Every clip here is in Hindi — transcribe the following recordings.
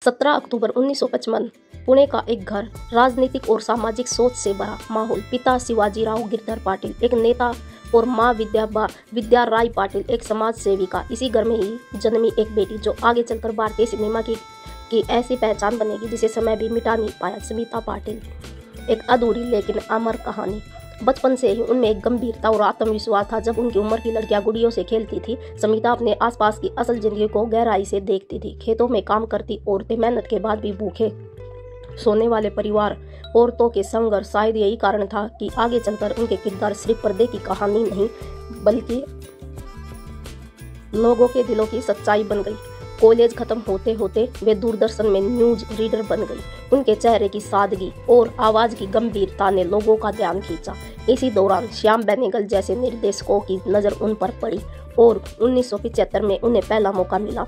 17 अक्टूबर 1955 पुणे का एक घर, राजनीतिक और सामाजिक सोच से भरा माहौल। पिता शिवाजीराव गिरधर पाटिल एक नेता और माँ विद्या राय पाटिल एक समाज सेविका। इसी घर में ही जन्मी एक बेटी जो आगे चलकर भारतीय सिनेमा की ऐसी पहचान बनेगी जिसे समय भी मिटा नहीं पाया। स्मिता पाटिल एक अधूरी लेकिन अमर कहानी। बचपन से ही उनमें एक गंभीरता और आत्मविश्वास था। जब उनकी उम्र की लड़कियां गुड़ियों से खेलती थी, स्मिता अपने आसपास की असल जिंदगी को गहराई से देखती थी। खेतों में काम करती औरतें, मेहनत के बाद भी भूखे सोने वाले परिवार, औरतों के संघर्ष, शायद यही कारण था कि आगे चलकर उनके किरदार सिर्फ पर्दे की कहानी नहीं बल्कि लोगों के दिलों की सच्चाई बन गई। कॉलेज खत्म होते होते वे दूरदर्शन में न्यूज रीडर बन गई। उनके चेहरे की सादगी और आवाज की गंभीरता ने लोगों का ध्यान खींचा। इसी दौरान श्याम बेनेगल जैसे निर्देशकों की नजर उन पर पड़ी और 1975 में उन्हें पहला मौका मिला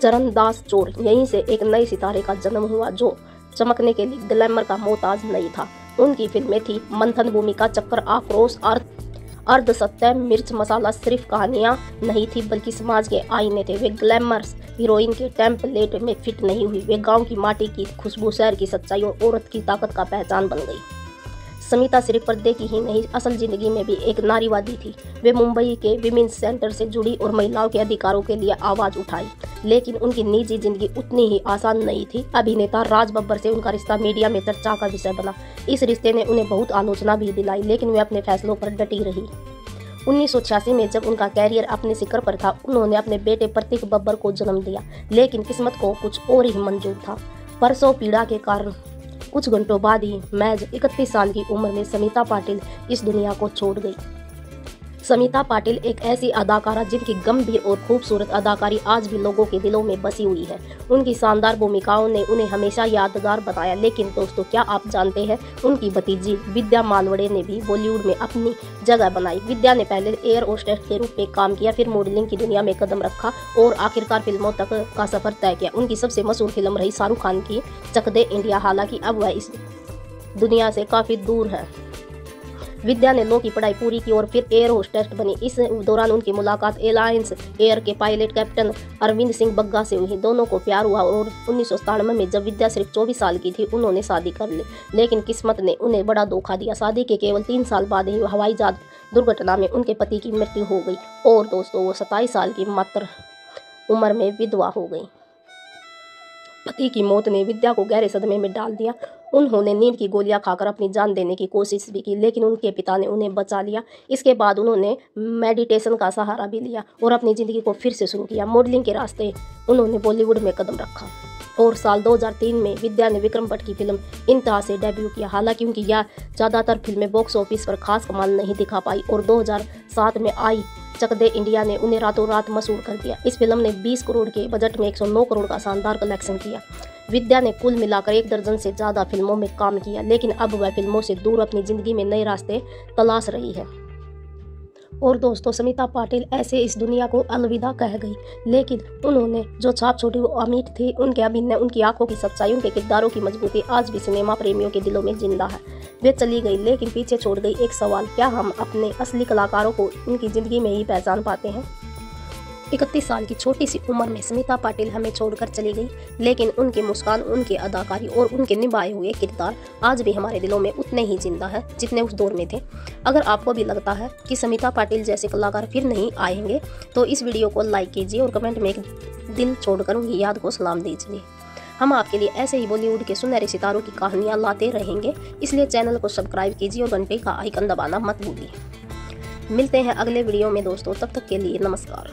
चरणदास चोर। यहीं से एक नए सितारे का जन्म हुआ जो चमकने के लिए ग्लैमर का मोहताज नहीं था। उनकी फिल्में थी मंथन, भूमिका, चक्कर, आक्रोश, अर्ध सत्य, मिर्च मसाला सिर्फ कहानियां नहीं थी बल्कि समाज के आईने थे। वे ग्लैमरस हीरोइन के टेम्पलेट में फिट नहीं हुई। वे गांव की माटी की खुशबू, शहर की सच्चाई और औरत की ताकत का पहचान बन गई। स्मिता सिर्फ पर्दे की ही नहीं, असल जिंदगी में भी एक नारीवादी थी। वे मुंबई के विमेंस सेंटर से जुड़ी और महिलाओं के अधिकारों के लिए आवाज उठाई। लेकिन उनकी निजी जिंदगी उतनी ही आसान नहीं थी। अभिनेता राज बब्बर से उनका रिश्ता मीडिया में चर्चा का विषय बना। इस रिश्ते ने उन्हें बहुत आलोचना भी दिलाई, लेकिन वे अपने फैसलों पर डटी रही। 1986 में जब उनका कैरियर अपने शिखर पर था, उन्होंने अपने बेटे प्रतीक बब्बर को जन्म दिया। लेकिन किस्मत को कुछ और ही मंजूर था। प्रसव पीड़ा के कारण कुछ घंटों बाद ही महज 31 साल की उम्र में स्मिता पाटिल इस दुनिया को छोड़ गई। स्मिता पाटिल एक ऐसी अदाकारा जिनकी गंभीर और खूबसूरत अदाकारी आज भी लोगों के दिलों में बसी हुई है। उनकी शानदार भूमिकाओं ने उन्हें हमेशा यादगार बनाया। लेकिन दोस्तों, क्या आप जानते हैं उनकी भतीजी विद्या मालवड़े ने भी बॉलीवुड में अपनी जगह बनाई। विद्या ने पहले एयर होस्टेस के रूप में काम किया, फिर मॉडलिंग की दुनिया में कदम रखा और आखिरकार फिल्मों तक का सफर तय किया। उनकी सबसे मशहूर फिल्म रही शाहरुख खान की चक दे इंडिया। हालांकि अब वह इस दुनिया से काफी दूर है। विद्या ने लॉ की पढ़ाई पूरी की और फिर एयर होस्टेस बनी। इस दौरान उनकी मुलाकात एलायंस एयर के पायलट कैप्टन अरविंद सिंह बग्गा से हुई। दोनों को प्यार हुआ और 1997 में जब विद्या सिर्फ 24 साल की थी, उन्होंने शादी कर ली। लेकिन किस्मत ने उन्हें बड़ा धोखा दिया। शादी के केवल 3 साल बाद ही हवाई जहाज दुर्घटना में उनके पति की मृत्यु हो गई और दोस्तों, वो 27 साल की मात्र उम्र में विधवा हो गई। पति की मौत ने विद्या को गहरे सदमे में डाल दिया। उन्होंने नींद की गोलियां खाकर अपनी जान देने की कोशिश भी की, लेकिन उनके पिता ने उन्हें बचा लिया। इसके बाद उन्होंने मेडिटेशन का सहारा भी लिया और अपनी ज़िंदगी को फिर से शुरू किया। मॉडलिंग के रास्ते उन्होंने बॉलीवुड में कदम रखा और साल 2003 में विद्या ने विक्रम भट्ट की फिल्म इंतहा से डेब्यू किया। हालांकि उनकी यह ज़्यादातर फिल्में बॉक्स ऑफिस पर खास कमाल नहीं दिखा पाई और 2007 में आई चक दे इंडिया ने उन्हें रातों रात मशहूर कर दिया। इस फिल्म ने 20 करोड़ के बजट में 109 करोड़ का शानदार कलेक्शन किया। विद्या ने कुल मिलाकर 1 दर्जन से ज़्यादा फिल्मों में काम किया, लेकिन अब वह फिल्मों से दूर अपनी ज़िंदगी में नए रास्ते तलाश रही है। और दोस्तों, स्मिता पाटिल ऐसे इस दुनिया को अलविदा कह गई, लेकिन उन्होंने जो छाप छोड़ी वो अमिट थी। उनके अभिनय, उनकी आंखों की सच्चाई, उनके किरदारों की मजबूती आज भी सिनेमा प्रेमियों के दिलों में जिंदा है। वे चली गई लेकिन पीछे छोड़ गई एक सवाल, क्या हम अपने असली कलाकारों को उनकी ज़िंदगी में ही पहचान पाते हैं? 31 साल की छोटी सी उम्र में स्मिता पाटिल हमें छोड़कर चली गई, लेकिन उनकी मुस्कान, उनकी अदाकारी और उनके निभाए हुए किरदार आज भी हमारे दिलों में उतने ही जिंदा है जितने उस दौर में थे। अगर आपको भी लगता है कि स्मिता पाटिल जैसे कलाकार फिर नहीं आएंगे तो इस वीडियो को लाइक कीजिए और कमेंट में एक दिल छोड़कर उनकी याद को सलाम दीजिए। हम आपके लिए ऐसे ही बॉलीवुड के सुनहरे सितारों की कहानियाँ लाते रहेंगे, इसलिए चैनल को सब्सक्राइब कीजिए और घंटे का आइकन दबाना मत भूलिए। मिलते हैं अगले वीडियो में दोस्तों, तब तक के लिए नमस्कार।